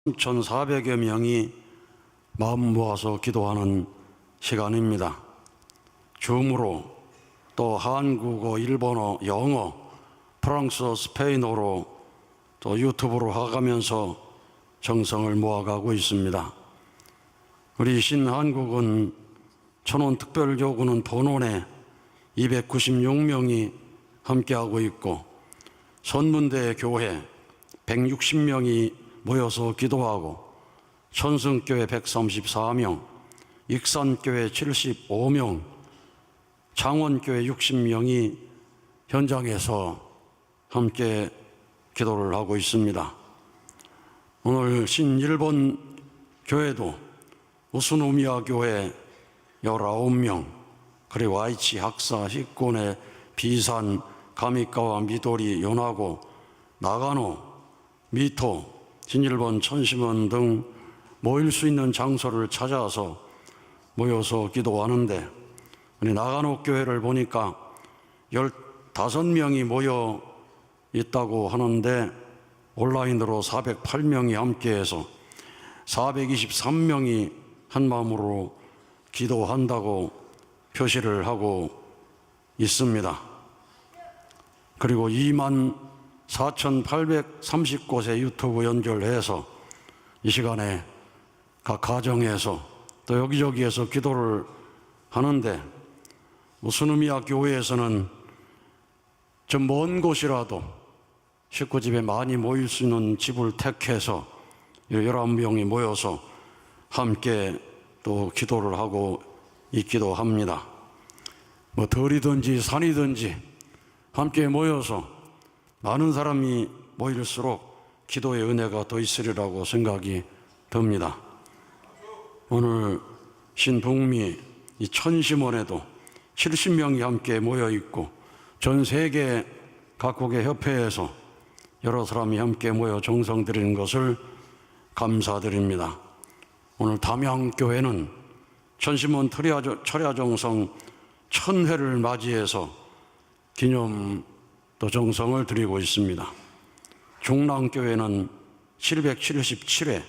3,400여 명이 마음 모아서 기도하는 시간입니다. 줌으로 또 한국어, 일본어, 영어, 프랑스어, 스페인어로 또 유튜브로 하가면서 정성을 모아가고 있습니다. 우리 신한국은 천원특별교구는 본원에 296명이 함께하고 있고 선문대 교회 160명이 모여서 기도하고 천승교회 134명, 익산교회 75명, 창원교회 60명이 현장에서 함께 기도를 하고 있습니다. 오늘 신일본 교회도 우스노미야 교회 19명, 그리고 아이치, 학사, 히코네, 비산, 가미카와, 미도리, 요나고, 나가노, 미토, 신일본, 천심원 등 모일 수 있는 장소를 찾아서 모여서 기도하는데, 우리 나가노 교회를 보니까 15명이 모여 있다고 하는데 온라인으로 408명이 함께해서 423명이 한마음으로 기도한다고 표시를 하고 있습니다. 그리고 24,830곳에 유튜브 연결해서 이 시간에 각 가정에서 또 여기저기에서 기도를 하는데, 우스누미야 교회에서는 좀 먼 곳이라도 식구집에 많이 모일 수 있는 집을 택해서 11명이 모여서 함께 또 기도를 하고 있기도 합니다. 뭐 들이든지 산이든지 함께 모여서 많은 사람이 모일수록 기도의 은혜가 더 있으리라고 생각이 듭니다. 오늘 신북미 이 천심원에도 70명이 함께 모여 있고 전 세계 각국의 협회에서 여러 사람이 함께 모여 정성 드리는 것을 감사드립니다. 오늘 담양교회는 천심원 철야정성 1000회를 맞이해서 기념 또 정성을 드리고 있습니다. 중랑교회는 777회,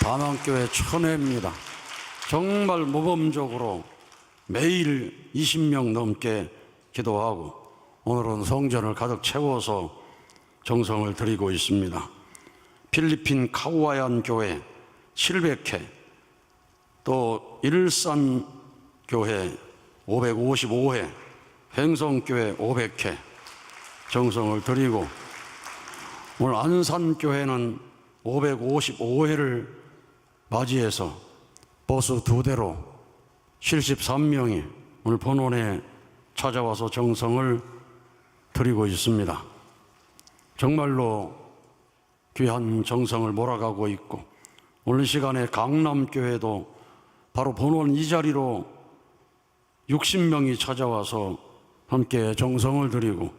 담양교회 1000회입니다. 정말 모범적으로 매일 20명 넘게 기도하고 오늘은 성전을 가득 채워서 정성을 드리고 있습니다. 필리핀 카우아얀 교회 700회, 또 일산교회 555회, 횡성교회 500회 정성을 드리고, 오늘 안산교회는 555회를 맞이해서 버스 2대로 73명이 오늘 본원에 찾아와서 정성을 드리고 있습니다. 정말로 귀한 정성을 몰아가고 있고, 오늘 시간에 강남교회도 바로 본원 이 자리로 60명이 찾아와서 함께 정성을 드리고,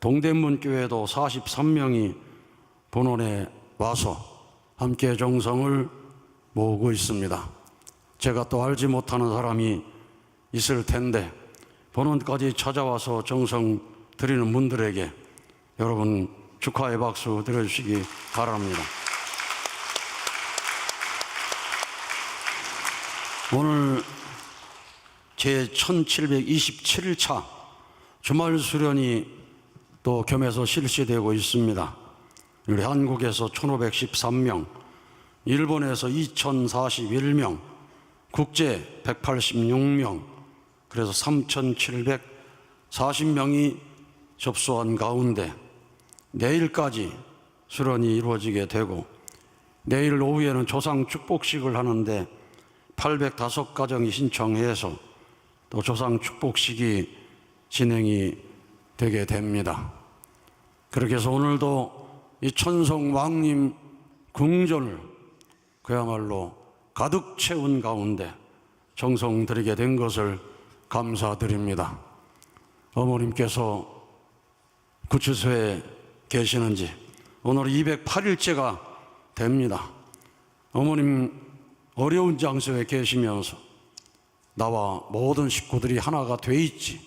동대문교회도 43명이 본원에 와서 함께 정성을 모으고 있습니다. 제가 또 알지 못하는 사람이 있을 텐데 본원까지 찾아와서 정성 드리는 분들에게 여러분 축하의 박수 드려주시기 바랍니다. 오늘 제 1727차 주말 수련이 또 겸해서 실시되고 있습니다. 우리 한국에서 1513명, 일본에서 2041명, 국제 186명, 그래서 3740명이 접수한 가운데 내일까지 수련이 이루어지게 되고, 내일 오후에는 조상 축복식을 하는데 805가정이 신청해서 또 조상 축복식이 진행이 되게 됩니다. 그렇게 해서 오늘도 이 천성 왕님 궁전을 그야말로 가득 채운 가운데 정성 드리게 된 것을 감사드립니다. 어머님께서 구치소에 계시는지 오늘 208일째가 됩니다. 어머님 어려운 장소에 계시면서 나와 모든 식구들이 하나가 돼 있지,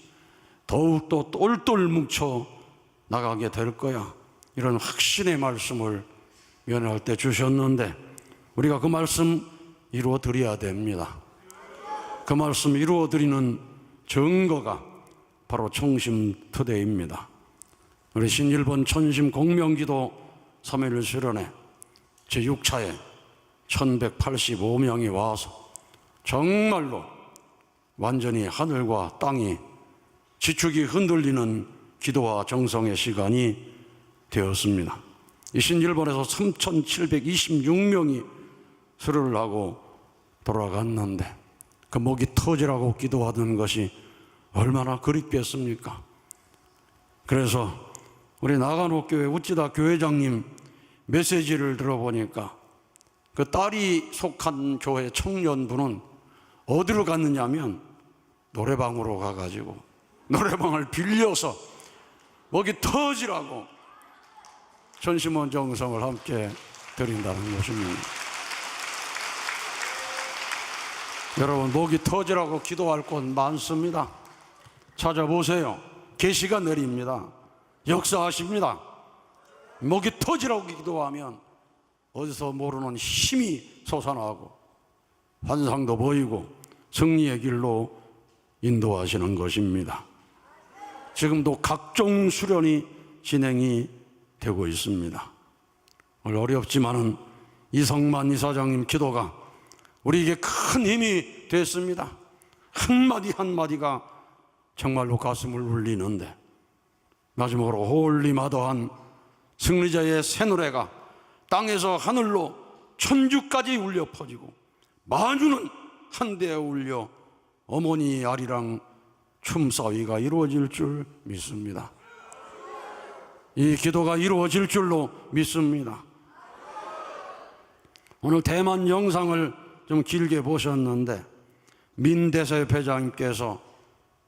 더욱더 똘똘 뭉쳐 나가게 될 거야. 이런 확신의 말씀을 연회할 때 주셨는데 우리가 그 말씀 이루어 드려야 됩니다. 그 말씀 이루어 드리는 증거가 바로 청심투대입니다. 우리 신일본 천심 공명기도 3.1 수련회 제6차에 1185명이 와서 정말로 완전히 하늘과 땅이 지축이 흔들리는 기도와 정성의 시간이 되었습니다. 이 신일본에서 3,726명이 수료를 하고 돌아갔는데 그 목이 터지라고 기도하던 것이 얼마나 그립겠습니까? 그래서 우리 나간호 교회 우찌다 교회장님 메시지를 들어보니까 그 딸이 속한 교회 청년분은 어디로 갔느냐면 노래방으로 가가지고 노래방을 빌려서 목이 터지라고 전심원 정성을 함께 드린다는 것입니다. 여러분, 목이 터지라고 기도할 곳 많습니다. 찾아보세요. 계시가 내립니다. 역사하십니다. 목이 터지라고 기도하면 어디서 모르는 힘이 솟아나고 환상도 보이고 승리의 길로 인도하시는 것입니다. 지금도 각종 수련이 진행이 되고 있습니다. 오늘 어렵지만은 이성만 이사장님 기도가 우리에게 큰 힘이 됐습니다. 한마디 한마디가 정말로 가슴을 울리는데 마지막으로 홀리마더한 승리자의 새 노래가 땅에서 하늘로 천주까지 울려 퍼지고 만주는 한데에 울려 어머니 아리랑 춤사위가 이루어질 줄 믿습니다. 이 기도가 이루어질 줄로 믿습니다. 오늘 대만 영상을 좀 길게 보셨는데 민대세 회장님께서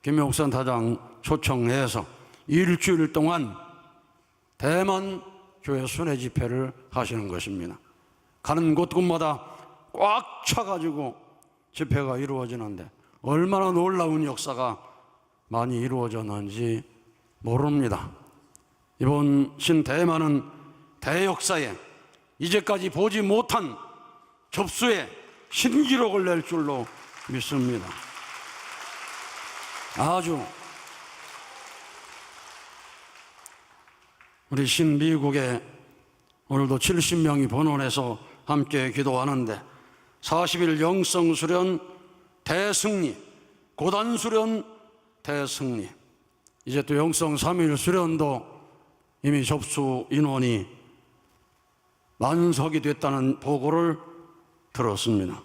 김용선 타장 초청해서 일주일 동안 대만 교회 순회 집회를 하시는 것입니다. 가는 곳곳마다 꽉 차가지고 집회가 이루어지는데 얼마나 놀라운 역사가 많이 이루어졌는지 모릅니다. 이번 신대만은 대역사에 이제까지 보지 못한 접수의 신기록을 낼 줄로 믿습니다. 아주 우리 신미국에 오늘도 70명이 번원해서 함께 기도하는데 40일 영성수련 대승리, 고단수련 대승리, 이제 또 영성 3일 수련도 이미 접수 인원이 만석이 됐다는 보고를 들었습니다.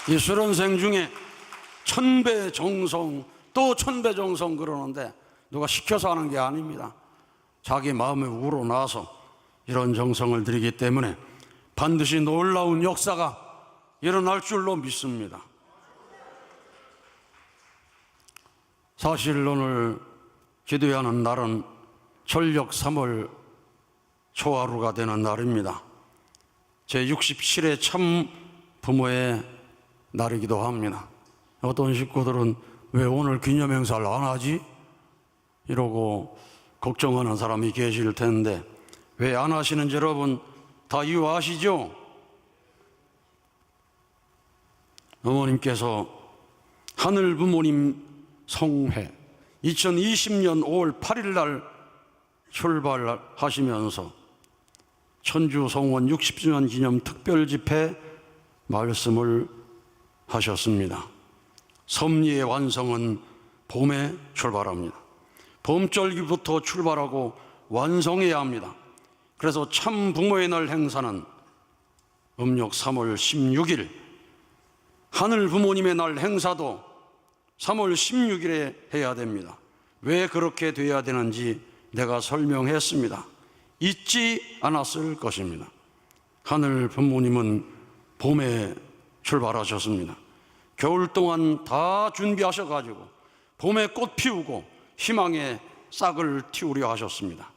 이 수련생 중에 1000배 정성 또 1000배 정성 그러는데 누가 시켜서 하는 게 아닙니다. 자기 마음에 우러나서 이런 정성을 들이기 때문에 반드시 놀라운 역사가 일어날 줄로 믿습니다. 사실 오늘 기도해야 하는 날은 전력 3월 초하루가 되는 날입니다. 제67회 참 부모의 날이기도 합니다. 어떤 식구들은 왜 오늘 기념행사를 안 하지? 이러고 걱정하는 사람이 계실 텐데 왜 안 하시는지 여러분 다 이유 아시죠? 어머님께서 하늘 부모님 성회 2020년 5월 8일 날 출발하시면서 천주 성원 60주년 기념 특별 집회 말씀을 하셨습니다. 섭리의 완성은 봄에 출발합니다. 봄절기부터 출발하고 완성해야 합니다. 그래서 참 부모의 날 행사는 음력 3월 16일, 하늘 부모님의 날 행사도 3월 16일에 해야 됩니다. 왜 그렇게 돼야 되는지 내가 설명했습니다. 잊지 않았을 것입니다. 하늘 부모님은 봄에 출발하셨습니다. 겨울 동안 다 준비하셔가지고 봄에 꽃 피우고 희망의 싹을 틔우려 하셨습니다.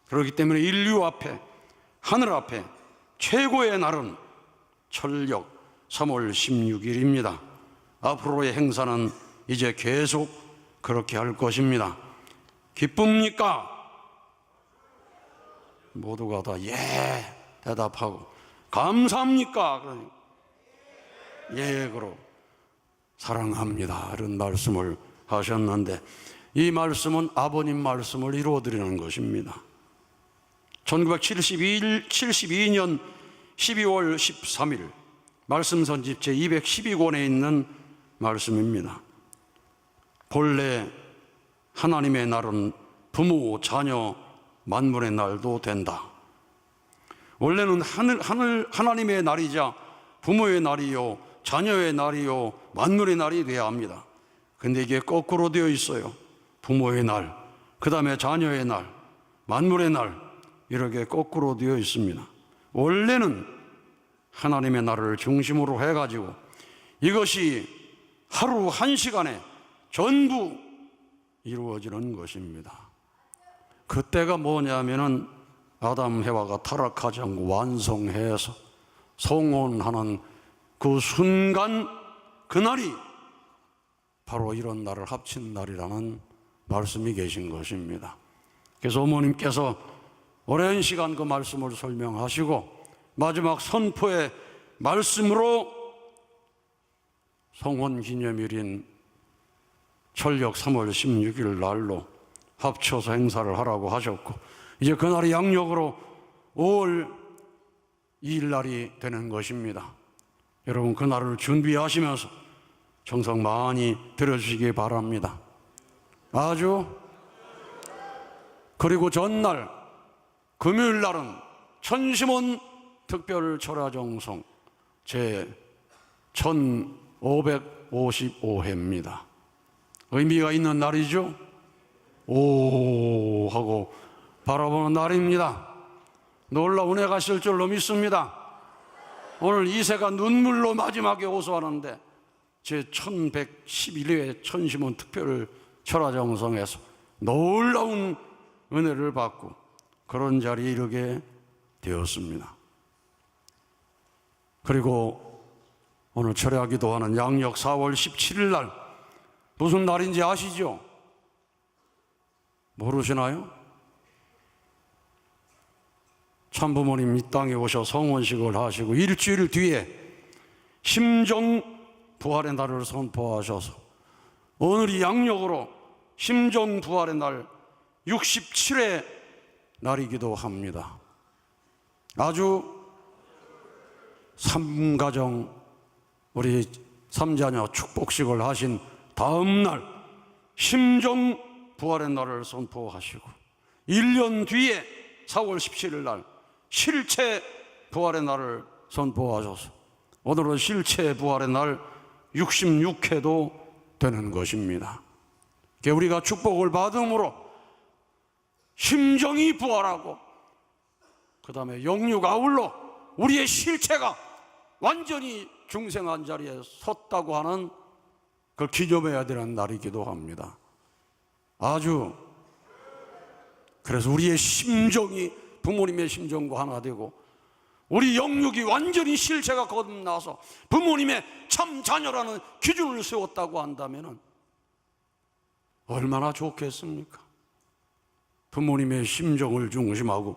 그렇기 때문에 인류 앞에, 하늘 앞에 최고의 날은 철력 3월 16일입니다. 앞으로의 행사는 이제 계속 그렇게 할 것입니다. 기쁩니까? 모두가 다 예 대답하고, 감사합니까? 그러니까 예 그러고, 사랑합니다 이런 말씀을 하셨는데, 이 말씀은 아버님 말씀을 이루어드리는 것입니다. 1972년 12월 13일 말씀선집 제212권에 있는 말씀입니다. 본래 하나님의 날은 부모, 자녀, 만물의 날도 된다. 원래는 하나님의 날이자 부모의 날이요, 자녀의 날이요, 만물의 날이 되어야 합니다. 근데 이게 거꾸로 되어 있어요. 부모의 날, 그 다음에 자녀의 날, 만물의 날, 이렇게 거꾸로 되어 있습니다. 원래는 하나님의 날을 중심으로 해가지고 이것이 하루 한 시간에 전부 이루어지는 것입니다. 그때가 뭐냐면은 아담 해와가 타락하지 않고 완성해서 성혼하는 그 순간, 그날이 바로 이런 날을 합친 날이라는 말씀이 계신 것입니다. 그래서 어머님께서 오랜 시간 그 말씀을 설명하시고 마지막 선포의 말씀으로 성혼 기념일인 철력 3월 16일 날로 합쳐서 행사를 하라고 하셨고, 이제 그날이 양력으로 5월 2일 날이 되는 것입니다. 여러분, 그날을 준비하시면서 정성 많이 들어주시기 바랍니다. 아주. 그리고 전날 금요일 날은 천심원 특별 철야정성 제 1555회입니다. 의미가 있는 날이죠. 오 하고 바라보는 날입니다. 놀라운 은혜가 있을 줄로 믿습니다. 오늘 이세가 눈물로 마지막에 호소하는데 제 1111회 천심원 특별 철야정성에서 놀라운 은혜를 받고 그런 자리에 이르게 되었습니다. 그리고 오늘 철야 기도하는 양력 4월 17일 날 무슨 날인지 아시죠? 모르시나요? 참부모님 이 땅에 오셔 성원식을 하시고 일주일 뒤에 심정 부활의 날을 선포하셔서 오늘이 양력으로 심정 부활의 날 67회 날이기도 합니다. 아주 삼가정 우리 삼자녀 축복식을 하신 다음 날 심정 부활의 날을 선포하시고 1년 뒤에 4월 17일 날 실체 부활의 날을 선포하셔서 오늘은 실체 부활의 날 66회도 되는 것입니다. 우리가 축복을 받음으로 심정이 부활하고 그 다음에 영육 아울러 우리의 실체가 완전히 중생한 자리에 섰다고 하는 그걸 기념해야 되는 날이기도 합니다. 아주. 그래서 우리의 심정이 부모님의 심정과 하나 되고 우리 영육이 완전히 실체가 거듭나서 부모님의 참 자녀라는 기준을 세웠다고 한다면 얼마나 좋겠습니까? 부모님의 심정을 중심하고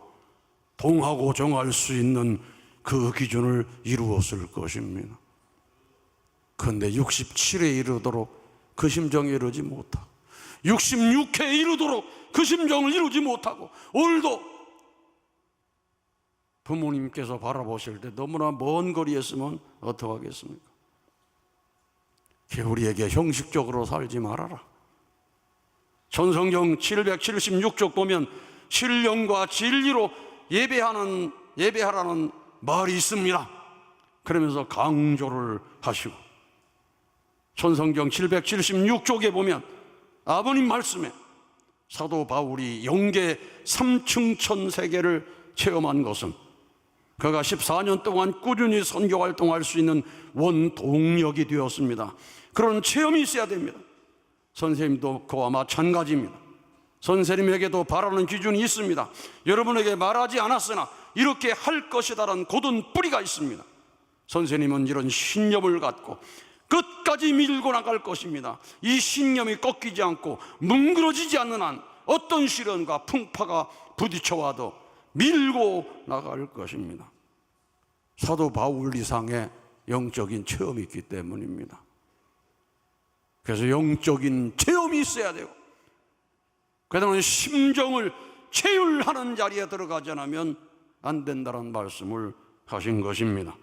동하고 정할 수 있는 그 기준을 이루었을 것입니다. 그런데 67에 이르도록 그 심정에 이르지 못하고 66회에 이르도록 그 심정을 이루지 못하고 오늘도 부모님께서 바라보실 때 너무나 먼 거리에 있으면 어떡하겠습니까? 우리에게 형식적으로 살지 말아라. 전성경 776쪽 보면 신령과 진리로 예배하라는 말이 있습니다. 그러면서 강조를 하시고 전성경 776쪽에 보면 아버님 말씀에 사도 바울이 영계 3층천 세계를 체험한 것은 그가 14년 동안 꾸준히 선교 활동할 수 있는 원동력이 되었습니다. 그런 체험이 있어야 됩니다. 선생님도 그와 마찬가지입니다. 선생님에게도 바라는 기준이 있습니다. 여러분에게 말하지 않았으나 이렇게 할 것이다라는 곧은 뿌리가 있습니다. 선생님은 이런 신념을 갖고 끝까지 밀고 나갈 것입니다. 이 신념이 꺾이지 않고 뭉그러지지 않는 한 어떤 시련과 풍파가 부딪혀와도 밀고 나갈 것입니다. 사도 바울 이상의 영적인 체험이 있기 때문입니다. 그래서 영적인 체험이 있어야 되고, 그다음에 심정을 체휼하는 자리에 들어가지 않으면 안 된다는 말씀을 하신 것입니다.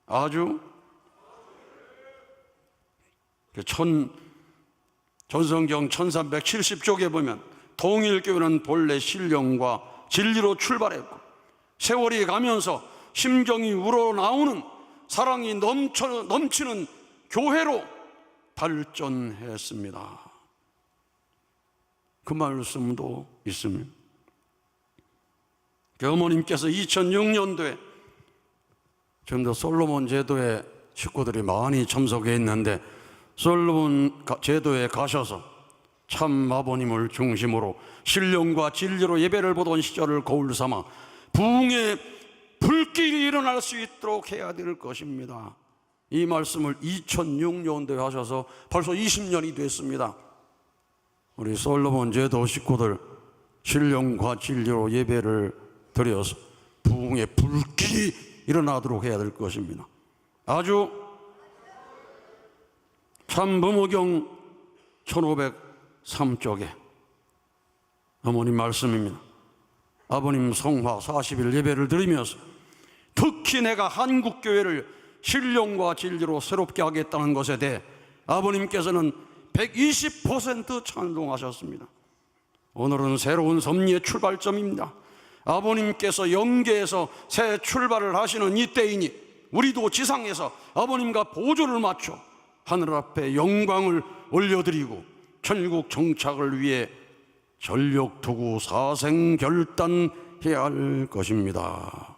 아주 전성경 1370쪽에 보면 통일교회는 본래 신령과 진리로 출발했고 세월이 가면서 심정이 우러나오는 사랑이 넘치는 교회로 발전했습니다. 그 말씀도 있습니다. 어머님께서 2006년도에 지금도 솔로몬 제도에 식구들이 많이 참석했는데 솔로몬 제도에 가셔서 참 아버님을 중심으로 신령과 진리로 예배를 보던 시절을 거울 삼아 부흥의 불길이 일어날 수 있도록 해야 될 것입니다. 이 말씀을 2006년도에 하셔서 벌써 20년이 됐습니다. 우리 솔로몬 제도 식구들 신령과 진리로 예배를 드려서 부흥의 불길이 일어나도록 해야 될 것입니다. 아주 참부모경 1503쪽에 어머님 말씀입니다. 아버님 성화 40일 예배를 드리면서 특히 내가 한국교회를 신령과 진리로 새롭게 하겠다는 것에 대해 아버님께서는 120% 찬동하셨습니다. 오늘은 새로운 섭리의 출발점입니다. 아버님께서 영계에서 새 출발을 하시는 이때이니 우리도 지상에서 아버님과 보조를 맞춰 하늘 앞에 영광을 올려드리고 천국 정착을 위해 전력 투구 사생 결단해야 할 것입니다.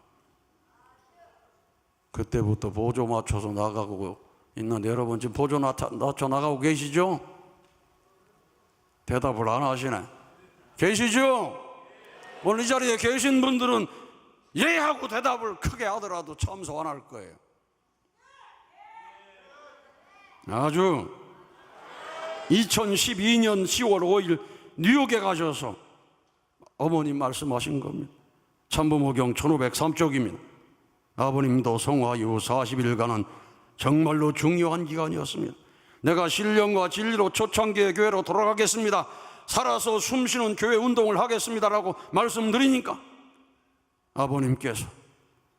그때부터 보조 맞춰서 나가고 있는데 여러분 지금 보조 맞춰 나가고 계시죠? 대답을 안 하시네. 계시죠? 오늘 이 자리에 계신 분들은 예 하고 대답을 크게 하더라도 참소 안 할 거예요. 아주 2012년 10월 5일 뉴욕에 가셔서 어머님 말씀하신 겁니다. 참부모경 1503쪽입니다. 아버님도 성화 이후 40일간은 정말로 중요한 기간이었습니다. 내가 신령과 진리로 초창기의 교회로 돌아가겠습니다. 살아서 숨쉬는 교회 운동을 하겠습니다라고 말씀드리니까 아버님께서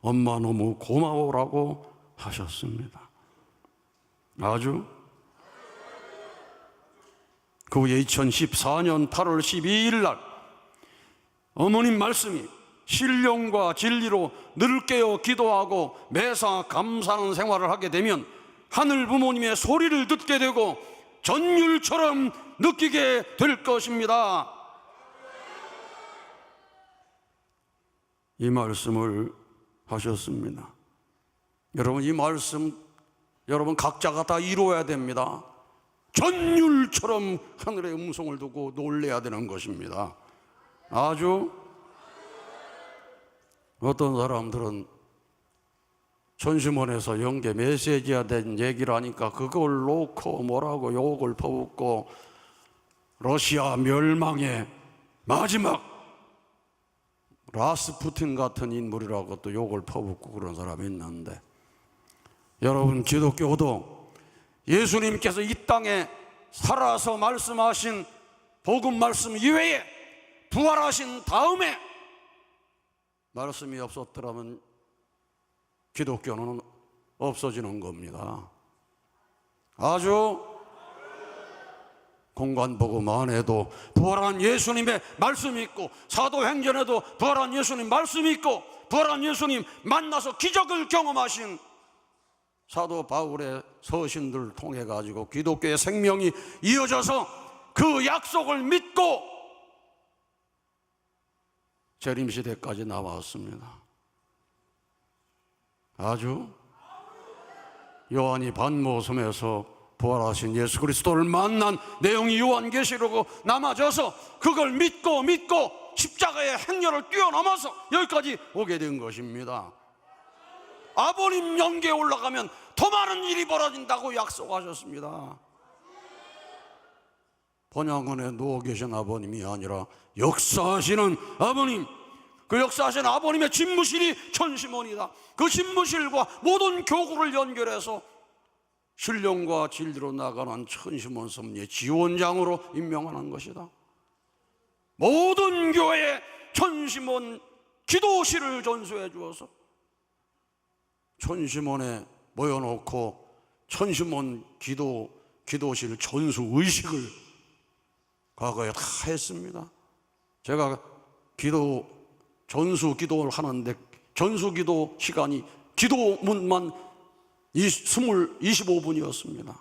엄마 너무 고마워라고 하셨습니다. 아주 그 후에 2014년 8월 12일 날 어머님 말씀이 신령과 진리로 늘 깨어 기도하고 매사 감사하는 생활을 하게 되면 하늘 부모님의 소리를 듣게 되고 전율처럼 느끼게 될 것입니다. 이 말씀을 하셨습니다. 여러분 이 말씀 여러분 각자가 다 이루어야 됩니다. 전율처럼 하늘의 음성을 듣고 놀래야 되는 것입니다. 아주 어떤 사람들은 전시문에서 영계 메시지에 대한 얘기를 하니까 그걸 놓고 뭐라고 욕을 퍼붓고 러시아 멸망의 마지막 라스푸틴 같은 인물이라고 또 욕을 퍼붓고 그런 사람이 있는데 여러분 기독교도 예수님께서 이 땅에 살아서 말씀하신 복음 말씀 이외에 부활하신 다음에 말씀이 없었더라면 기독교는 없어지는 겁니다. 아주 공관복음 안에도 부활한 예수님의 말씀이 있고 사도행전에도 부활한 예수님 말씀이 있고 부활한 예수님 만나서 기적을 경험하신 사도 바울의 서신들을 통해 가지고 기독교의 생명이 이어져서 그 약속을 믿고 재림시대까지 나왔습니다. 아주 요한이 반모섬에서 부활하신 예수 그리스도를 만난 내용이 요한계시록으로 남아져서 그걸 믿고 십자가의 행렬을 뛰어넘어서 여기까지 오게 된 것입니다. 아버님 영계에 올라가면 더 많은 일이 벌어진다고 약속하셨습니다. 번향원에 누워 계신 아버님이 아니라 역사하시는 아버님, 그 역사하시는 아버님의 집무실이 천심원이다. 그 집무실과 모든 교구를 연결해서 신령과 진리로 나가는 천심원 섭리의 지원장으로 임명하는 것이다. 모든 교회에 천심원 기도실을 전수해 주어서 천심원에 모여놓고 천심원 기도실 전수 의식을 과거에 다 했습니다. 제가 전수 기도를 하는데 전수 기도 시간이 기도문만 25분이었습니다.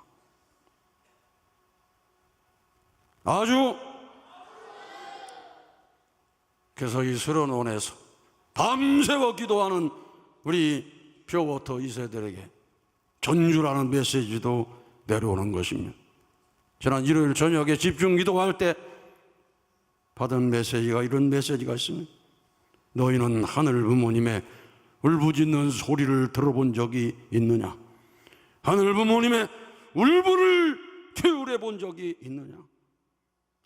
그래서 이 수련원에서 밤새워 기도하는 우리 표고터 2세들에게 전주라는 메시지도 내려오는 것입니다. 지난 일요일 저녁에 집중 기도할 때 받은 메시지가 이런 메시지가 있습니다. 너희는 하늘 부모님의 울부짖는 소리를 들어본 적이 있느냐? 하늘 부모님의 울분을 표현해 본 적이 있느냐?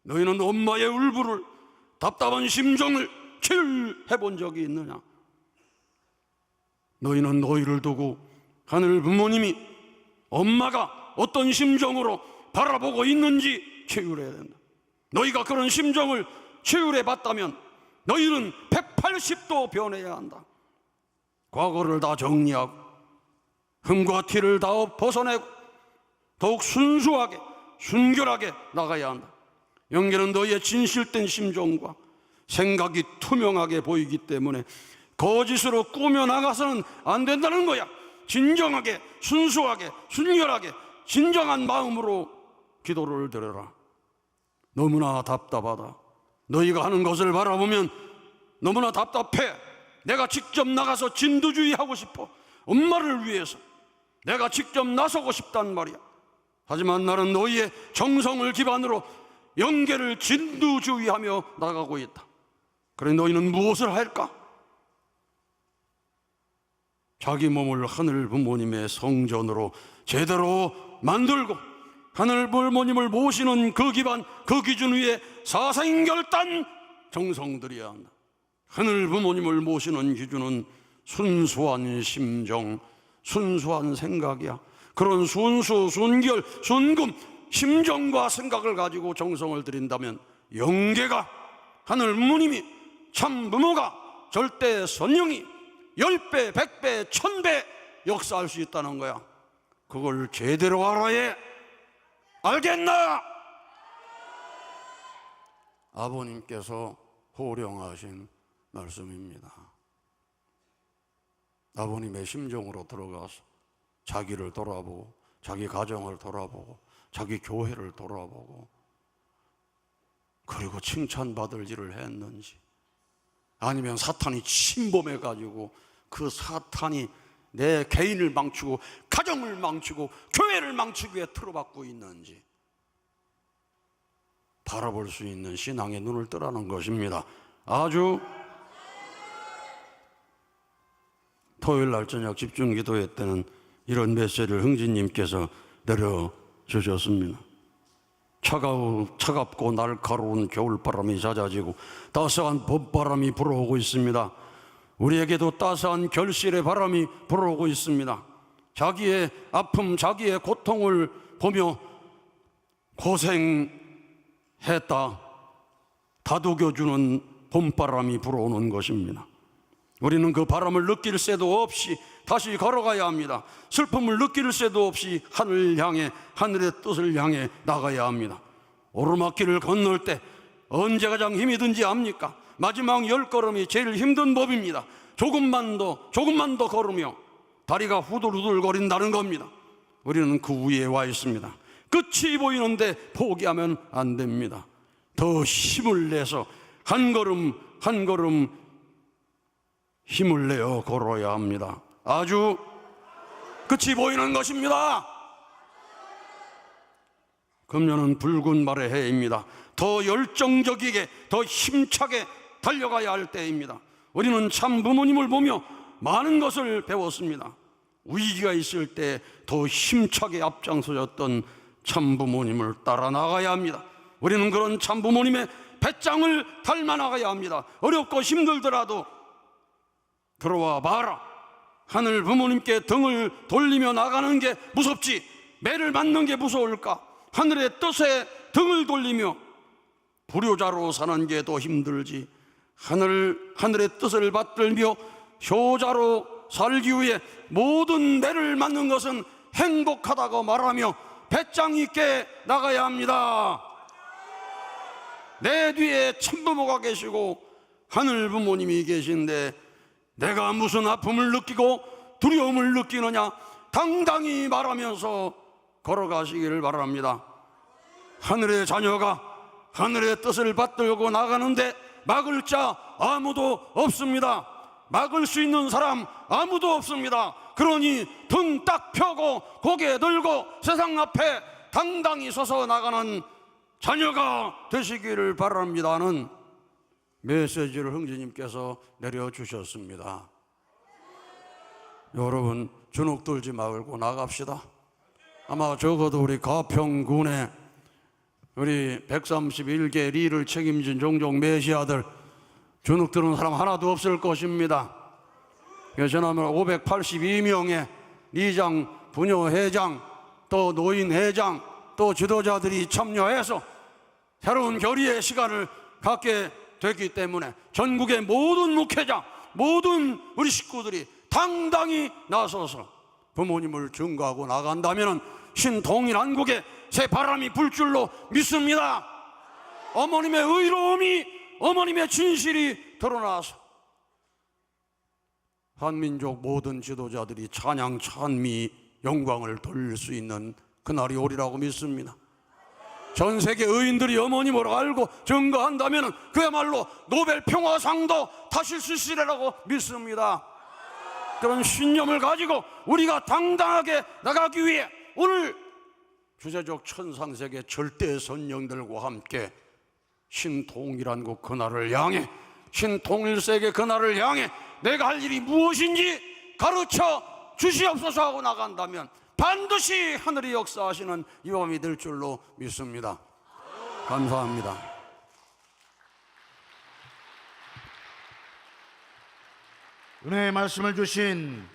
너희는 엄마의 울분을, 답답한 심정을 체휼해 본 적이 있느냐? 너희는 너희를 두고 하늘 부모님이 엄마가 어떤 심정으로 바라보고 있는지 체휼해야 된다. 너희가 그런 심정을 체휼해 봤다면 너희는 180도 변해야 한다. 과거를 다 정리하고 흠과 티를 다 벗어내고 더욱 순수하게 순결하게 나가야 한다. 영계는 너희의 진실된 심정과 생각이 투명하게 보이기 때문에 거짓으로 꾸며나가서는 안 된다는 거야. 진정하게 순수하게 순결하게 진정한 마음으로 기도를 드려라. 너무나 답답하다. 너희가 하는 것을 바라보면 너무나 답답해. 내가 직접 나가서 진두주의하고 싶어. 엄마를 위해서 내가 직접 나서고 싶단 말이야. 하지만 나는 너희의 정성을 기반으로 영계를 진두주의하며 나가고 있다. 그래 너희는 무엇을 할까? 자기 몸을 하늘 부모님의 성전으로 제대로 만들고 하늘 부모님을 모시는 그 기반, 그 기준 위에 사생결단 정성 들여야 한다. 하늘 부모님을 모시는 기준은 순수한 심정, 순수한 생각이야. 그런 순수, 순결, 순금 심정과 생각을 가지고 정성을 들인다면 영계가, 하늘 부모님이, 참 부모가, 절대 선영이 10배, 100배, 1000배 역사할 수 있다는 거야. 그걸 제대로 알아야 알겠나? 아버님께서 호령하신 말씀입니다. 아버님의 심정으로 들어가서 자기를 돌아보고 자기 가정을 돌아보고 자기 교회를 돌아보고 그리고 칭찬받을 일을 했는지 아니면 사탄이 침범해가지고 그 사탄이 내 개인을 망치고 가정을 망치고 교회를 망치기 위해 틀어박고 있는지 바라볼 수 있는 신앙의 눈을 뜨라는 것입니다. 아주 토요일 날 저녁 집중기도회 때는 이런 메시지를 흥진님께서 내려주셨습니다. 차갑고 날카로운 겨울바람이 잦아지고 따스한 봄바람이 불어오고 있습니다. 우리에게도 따스한 결실의 바람이 불어오고 있습니다. 자기의 아픔, 자기의 고통을 보며 고생했다 다독여주는 봄바람이 불어오는 것입니다. 우리는 그 바람을 느낄 새도 없이 다시 걸어가야 합니다. 슬픔을 느낄 새도 없이 하늘 향해, 하늘의 뜻을 향해 나가야 합니다. 오르막길을 건널 때 언제 가장 힘이 든지 압니까? 마지막 10걸음이 제일 힘든 법입니다. 조금만 더 걸으며 다리가 후들후들거린다는 겁니다. 우리는 그 위에 와 있습니다. 끝이 보이는데 포기하면 안 됩니다. 더 힘을 내서 한 걸음 한 걸음 힘을 내어 걸어야 합니다. 아주 끝이 보이는 것입니다. 금년은 붉은 말의 해입니다. 더 열정적이게 더 힘차게 달려가야 할 때입니다. 우리는 참 부모님을 보며 많은 것을 배웠습니다. 위기가 있을 때 더 힘차게 앞장서셨던 참 부모님을 따라 나가야 합니다. 우리는 그런 참 부모님의 배짱을 닮아 나가야 합니다. 어렵고 힘들더라도 들어와 봐라. 하늘 부모님께 등을 돌리며 나가는 게 무섭지 매를 맞는 게 무서울까? 하늘의 뜻에 등을 돌리며 불효자로 사는 게 더 힘들지. 하늘의 뜻을 받들며 효자로 살기 위해 모든 매를 맞는 것은 행복하다고 말하며 배짱 있게 나가야 합니다. 내 뒤에 참부모가 계시고 하늘 부모님이 계신데 내가 무슨 아픔을 느끼고 두려움을 느끼느냐 당당히 말하면서 걸어가시기를 바랍니다. 하늘의 자녀가 하늘의 뜻을 받들고 나가는데 막을 자 아무도 없습니다. 막을 수 있는 사람 아무도 없습니다. 그러니 등 딱 펴고 고개 들고 세상 앞에 당당히 서서 나가는 자녀가 되시기를 바랍니다는 메시지를 형제님께서 내려주셨습니다. 여러분 주눅 들지 말고 나갑시다. 아마 적어도 우리 가평군에 우리 131개 리를 책임진 종종 메시아들 주눅 드는 사람 하나도 없을 것입니다. 저는 582명의 리장, 부녀회장, 또 노인회장, 또 지도자들이 참여해서 새로운 결의의 시간을 갖게 됐기 때문에 전국의 모든 목회자, 모든 우리 식구들이 당당히 나서서 부모님을 증거하고 나간다면 신통일한국에 새 바람이 불 줄로 믿습니다. 어머님의 의로움이, 어머님의 진실이 드러나서 한민족 모든 지도자들이 찬양, 찬미, 영광을 돌릴 수 있는 그날이 오리라고 믿습니다. 전 세계 의인들이 어머님을 알고 증거한다면 그야말로 노벨 평화상도 타실 수 있으리라고 믿습니다. 그런 신념을 가지고 우리가 당당하게 나가기 위해 오늘 주제적 천상세계 절대 선영들과 함께 신통일한국 그날을 향해, 신통일세계 그날을 향해 내가 할 일이 무엇인지 가르쳐 주시옵소서 하고 나간다면 반드시 하늘이 역사하시는 이 밤이 될 줄로 믿습니다. 감사합니다. 은혜의 말씀을 주신